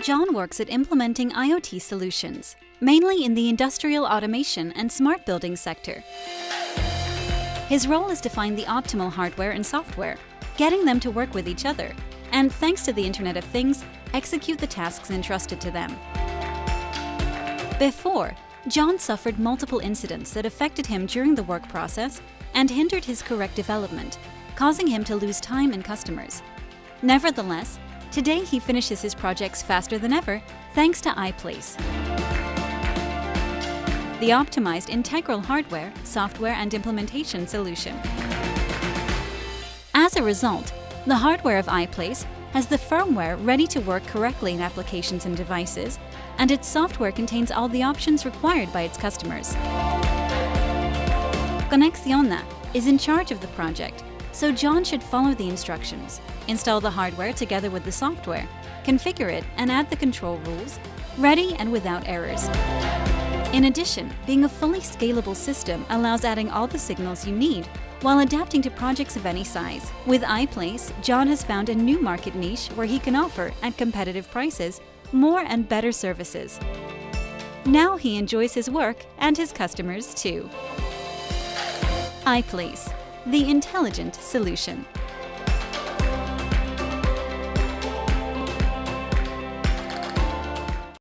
John works at implementing IoT solutions, mainly in the industrial automation and smart building sector. His role is to find the optimal hardware and software, getting them to work with each other, and thanks to the Internet of Things, execute the tasks entrusted to them. Before, John suffered multiple incidents that affected him during the work process and hindered his correct development, causing him to lose time and customers. Nevertheless, today he finishes his projects faster than ever thanks to iPlace, the optimized integral hardware, software, and implementation solution. As a result, the hardware of iPlace has the firmware ready to work correctly in applications and devices, and its software contains all the options required by its customers. Conexiona is in charge of the project, so John should follow the instructions, install the hardware together with the software, configure it, and add the control rules, ready and without errors. In addition, being a fully scalable system allows adding all the signals you need while adapting to projects of any size. With iPlace, John has found a new market niche where he can offer, at competitive prices, more and better services. Now he enjoys his work and his customers too. iPlace, the intelligent solution.